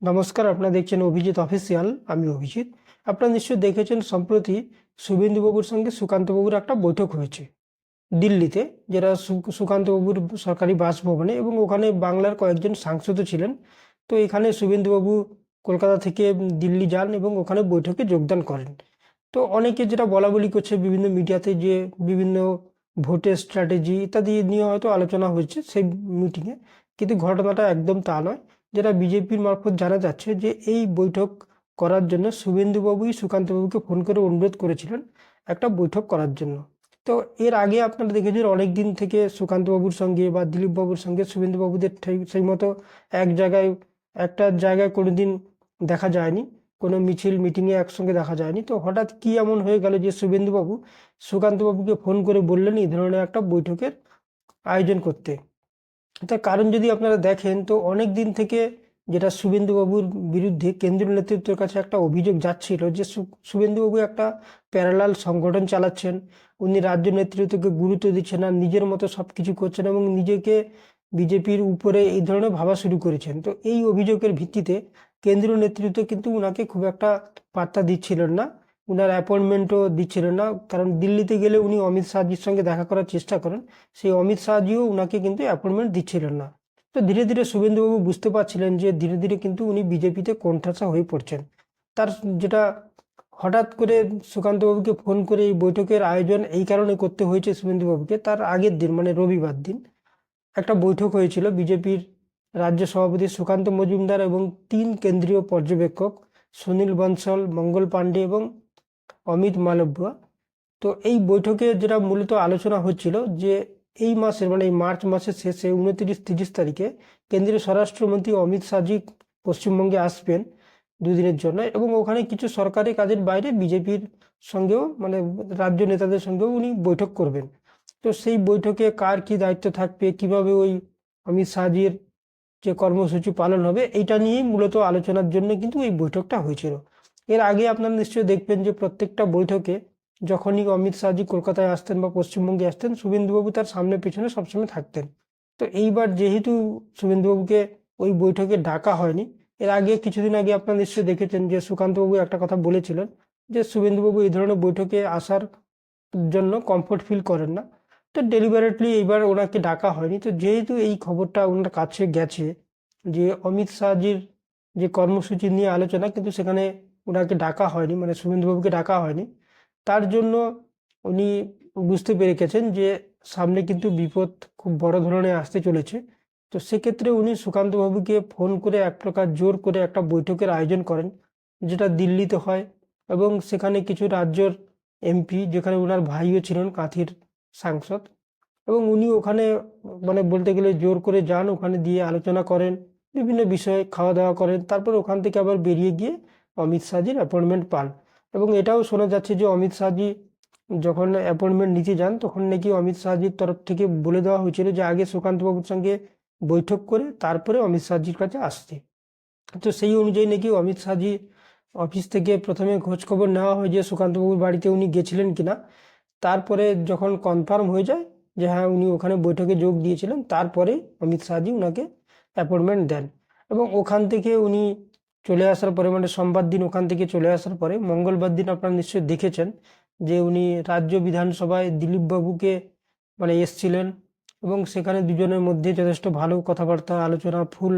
নমস্কার, আপনারা দেখছেন অভিজিৎ অফিসিয়াল। আমি অভিজিৎ। আপনারা নিশ্চয়ই দেখেছেন সম্প্রতি শুভেন্দুবাবুর সঙ্গে সুকান্তবাবুর একটা বৈঠক হয়েছে দিল্লিতে, যেটা সুকান্তবাবুর সরকারি বাসভবনে, এবং ওখানে বাংলার কয়েকজন সাংসদও ছিলেন। তো এখানে শুভেন্দুবাবু কলকাতা থেকে দিল্লি যান এবং ওখানে বৈঠকে যোগদান করেন। তো অনেকে যেটা বলা বলি করছে বিভিন্ন মিডিয়াতে, যে বিভিন্ন ভোটের স্ট্র্যাটেজি ইত্যাদি নিয়ে হয়তো আলোচনা হয়েছে সেই মিটিংয়ে, কিন্তু ঘটনাটা একদম তা নয়। যেটা বিজেপির মারফত জানা যাচ্ছে যে এই বৈঠক করার জন্য শুভেন্দুবাবুই সুকান্তবাবুকে ফোন করে অনুরোধ করেছিলেন একটা বৈঠক করার জন্য। তো এর আগে আপনারা দেখেছেন অনেক দিন থেকে সুকান্তবাবুর সঙ্গে বা দিলীপবাবুর সঙ্গে শুভেন্দুবাবুদের সেই মতো এক জায়গায় একটা জায়গায় কোনোদিন দেখা যায়নি, কোনো মিছিল মিটিংয়ে একসঙ্গে দেখা যায়নি। তো হঠাৎ কি এমন হয়ে গেল যে শুভেন্দুবাবু সুকান্তবাবুকে ফোন করে বললেন এই ধরনের একটা বৈঠকের আয়োজন করতে। তার কারণ যদি আপনারা দেখেন, তো অনেক দিন থেকে যেটা শুভেন্দুবাবুর বিরুদ্ধে কেন্দ্রীয় নেতৃত্বের কাছে একটা অভিযোগ যাচ্ছিল যে শুভেন্দুবাবু একটা প্যারালাল সংগঠন চালাচ্ছেন, উনি রাজ্য নেতৃত্বকে গুরুত্ব দিচ্ছেন না, নিজের মতো সব কিছু করছেন এবং নিজেকে বিজেপির উপরে এই ধরনের ভাবা শুরু করেছেন। তো এই অভিযোগের ভিত্তিতে কেন্দ্রীয় নেতৃত্ব কিন্তু উনাকে খুব একটা পাত্তা দিচ্ছিলেন না, উনার অ্যাপয়েন্টমেন্টও দিচ্ছিলেন না। কারণ দিল্লিতে গেলে উনি অমিত শাহজির সঙ্গে দেখা করার চেষ্টা করেন, সেই অমিত শাহজিও উনাকে কিন্তু অ্যাপয়েন্টমেন্ট দিচ্ছিলেন না। তো ধীরে ধীরে শুভেন্দুবাবু বুঝতে পারছিলেন যে ধীরে ধীরে কিন্তু উনি বিজেপিতে কোণঠাসা হয়ে পড়ছেন। তার যেটা হঠাৎ করে সুকান্তবাবুকে ফোন করে এই বৈঠকের আয়োজন এই কারণে করতে হয়েছে শুভেন্দুবাবুকে, তার আগের দিন মানে রবিবার দিন একটা বৈঠক হয়েছিল বিজেপির রাজ্য সভাপতি সুকান্ত মজুমদার এবং 3 কেন্দ্রীয় পর্যবেক্ষক সুনীল বনসল, মঙ্গল পাণ্ডে এবং অমিত মালব্য। তো এই বৈঠকে যেটা মূলত আলোচনা হচ্ছিল যে এই মাসের মানে এই মার্চ মাসের শেষে 29-30 তারিখে কেন্দ্রীয় স্বরাষ্ট্রমন্ত্রী অমিত শাহজি পশ্চিমবঙ্গে আসবেন দুদিনের জন্য, এবং ওখানে কিছু সরকারি কাজের বাইরে বিজেপির সঙ্গেও মানে রাজ্য নেতাদের সঙ্গেও উনি বৈঠক করবেন। তো সেই বৈঠকে কার কি দায়িত্ব থাকবে, কিভাবে ওই অমিত শাহজির যে কর্মসূচি পালন হবে, এইটা নিয়েই মূলত আলোচনার জন্য কিন্তু এই বৈঠকটা হয়েছিল। এর আগে আপনারা নিশ্চয়ই দেখবেন যে প্রত্যেকটা বৈঠকে যখনই অমিত শাহজি কলকাতায় আসতেন বা পশ্চিমবঙ্গে আসতেন, শুভেন্দুবাবু তার সামনে পেছনে সবসময় থাকতেন। তো এইবার যেহেতু শুভেন্দুবাবুকে ওই বৈঠকে ডাকা হয়নি, এর আগে কিছুদিন আগে আপনারা নিশ্চয়ই দেখেছেন যে সুকান্তবাবু একটা কথা বলেছিলেন যে শুভেন্দুবাবু এই ধরনের বৈঠকে আসার জন্য কমফোর্ট ফিল করেন না। তো ডেলিবারেটলি এইবার ওনাকে ডাকা হয়নি। তো যেহেতু এই খবরটা ওনার কাছে গেছে যে অমিত শাহজির যে কর্মসূচি নিয়ে আলোচনা, কিন্তু সেখানে ওনাকে ডাকা হয়নি, মানে শুভেন্দুবাবুকে ডাকা হয়নি, তার জন্য উনি বুঝতে পেরে গেছেন যে সামনে কিন্তু বিপদ খুব বড় ধরনের আসতে চলেছে। তো সেক্ষেত্রে উনি সুকান্তবাবুকে ফোন করে এক প্রকার জোর করে একটা বৈঠকের আয়োজন করেন, যেটা দিল্লিতে হয়। এবং সেখানে কিছু রাজ্যর এমপি, যেখানে ওনার ভাইও ছিলেন কাঁথির সাংসদ, এবং উনি ওখানে মানে বলতে গেলে জোর করে যান, ওখানে দিয়ে আলোচনা করেন বিভিন্ন বিষয়ে, খাওয়া দাওয়া করেন, তারপর ওখান থেকে আবার বেরিয়ে গিয়ে অমিত শাহজির অ্যাপয়েন্টমেন্ট পান। এবং এটাও শোনা যাচ্ছে যে অমিত শাহজি যখন অ্যাপয়েন্টমেন্ট নিতে যান, তখন নাকি অমিত শাহজির তরফ থেকে বলে দেওয়া হয়েছিল যে আগে সুকান্তবাবুর সঙ্গে বৈঠক করে তারপরে অমিত শাহজির কাছে আসতে। তো সেই অনুযায়ী নাকি অমিত শাহজি অফিস থেকে প্রথমে খোঁজ খবর নেওয়া হয় যে সুকান্তবাবুর বাড়িতে উনি গেছিলেন কিনা। তারপরে যখন কনফার্ম হয়ে যায় যে হ্যাঁ উনি ওখানে বৈঠকে যোগ দিয়েছিলেন, তারপরে অমিত শাহজি ওনাকে অ্যাপয়েন্টমেন্ট দেন। এবং ওখান থেকে উনি চলে আসার পরে মানে সোমবার দিন ওখান থেকে চলে আসার পরে মঙ্গলবার দিন আপনারা নিশ্চয়ই দেখেছেন যে উনি রাজ্য বিধানসভায় দিলীপবাবুকে মানে এসছিলেন, এবং সেখানে দুজনের মধ্যে যথেষ্ট ভালো কথাবার্তা, আলোচনা, ফুল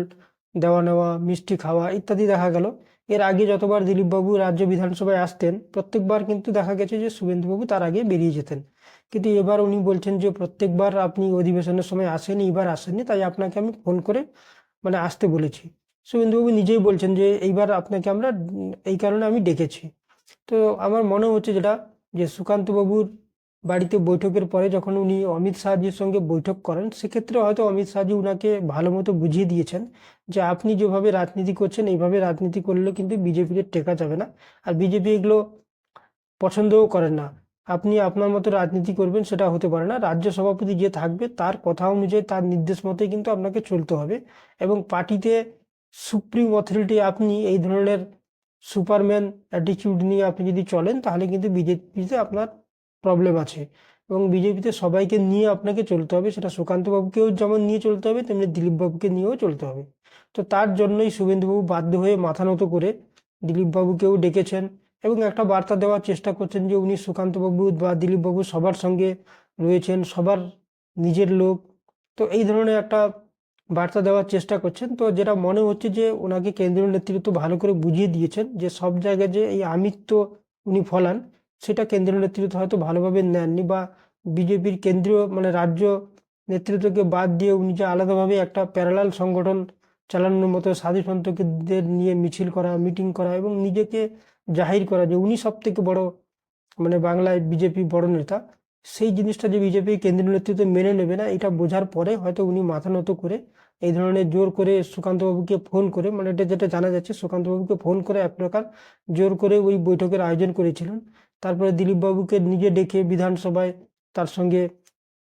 দেওয়া নেওয়া, মিষ্টি খাওয়া ইত্যাদি দেখা গেল। এর আগে যতবার দিলীপবাবু রাজ্য বিধানসভায় আসতেন, প্রত্যেকবার কিন্তু দেখা গেছে যে শুভেন্দুবাবু তার আগে বেরিয়ে যেতেন। কিন্তু এবার উনি বলছেন যে প্রত্যেকবার আপনি অধিবেশনের সময় আসেনি, এবার আসেননি, তাই আপনাকে আমি ফোন করে মানে আসতে বলেছি। শুভেন্দুবাবু নিজেই বলছেন যে এইবার আপনাকে আমরা এই কারণে আমি ডেকেছি। তো আমার মনে হচ্ছে যেটা, যে সুকান্তবাবুর বাড়িতে বৈঠকের পরে যখন উনি অমিত শাহজির সঙ্গে বৈঠক করেন, সেক্ষেত্রে হয়তো অমিত শাহজি উনাকে ভালো মতো বুঝিয়ে দিয়েছেন যে আপনি যেভাবে রাজনীতি করছেন এইভাবে রাজনীতি করলে কিন্তু বিজেপিকে টেকা যাবে না, আর বিজেপি এগুলো পছন্দও করেন না। আপনি আপনার মতো রাজনীতি করবেন সেটা হতে পারে না, রাজ্য সভাপতি যে থাকবে তার কথা অনুযায়ী তার নির্দেশ মতোই কিন্তু আপনাকে চলতে হবে। এবং পার্টিতে সুপ্রিম অথরিটি আপনি এই ধরনের সুপারম্যান অ্যাটিটিউড নিয়ে আপনি যদি চলেন, তাহলে কিন্তু বিজেপিতে আপনার প্রবলেম আছে। এবং বিজেপিতে সবাইকে নিয়ে আপনাকে চলতে হবে, সেটা সুকান্তবাবুকেও যেমন নিয়ে চলতে হবে তেমনি দিলীপবাবুকে নিয়েও চলতে হবে। তো তার জন্যই শুভেন্দুবাবু বাধ্য হয়ে মাথা নত করে দিলীপবাবুকেও ডেকেছেন এবং একটা বার্তা দেওয়ার চেষ্টা করছেন যে উনি সুকান্তবাবু বা দিলীপবাবু সবার সঙ্গে রয়েছেন, সবার নিজের লোক। তো এই ধরনের একটা বার্তা দেওয়ার চেষ্টা করছেন। তো যেটা মনে হচ্ছে যে ওনাকে কেন্দ্রীয় নেতৃত্ব ভালো করে বুঝিয়ে দিয়েছেন যে সব জায়গায় যে এই আমিত্ব উনি ফলান, সেটা কেন্দ্রীয় নেতৃত্ব হয়তো ভালোভাবে নেননি, বা বিজেপির কেন্দ্রীয় মানে রাজ্য নেতৃত্বকে বাদ দিয়ে উনি যে আলাদাভাবে একটা প্যারালাল সংগঠন চালানোর মতো সাধু সন্তদের নিয়ে মিছিল করা, মিটিং করা এবং নিজেকে জাহির করা যে উনি সব থেকে বড় মানে বাংলায় বিজেপি বড় নেতা, সেই জিনিসটা যে বিজেপি কেন্দ্রীয় নেতৃত্ব মেনে নেবে না, এটা বোঝার পরে হয়তো উনি মাথা নত করে এই ধরনের জোর করে সুকান্তবাবুকে ফোন করে, মানে এটা যেটা জানা যাচ্ছে সুকান্তবাবুকে ফোন করে এক প্রকার জোর করে ওই বৈঠকের আয়োজন করেছিলেন। তারপরে দিলীপবাবুকে নিজে ডেকে বিধানসভায় তার সঙ্গে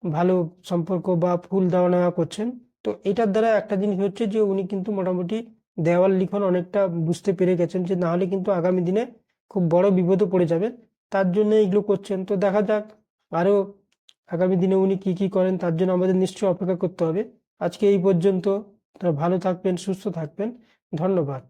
ভালো সম্পর্ক বা ফুল দেওয়া নেওয়া করছেন। তো এটার দ্বারা একটা জিনিস হচ্ছে যে উনি কিন্তু মোটামুটি দেওয়াল লিখন অনেকটা বুঝতে পেরে গেছেন যে না হলে কিন্তু আগামী দিনে খুব বড় বিপদে পড়ে যাবেন। তার জন্য এগুলো করছেন। তো দেখা যাক আরো আগামী দিনে উনি কি কি করেন, তার জন্য আমাদের নিশ্চয়ই অপেক্ষা করতে হবে। আজকে এই পর্যন্ত। ভালো থাকবেন, সুস্থ থাকবেন। ধন্যবাদ।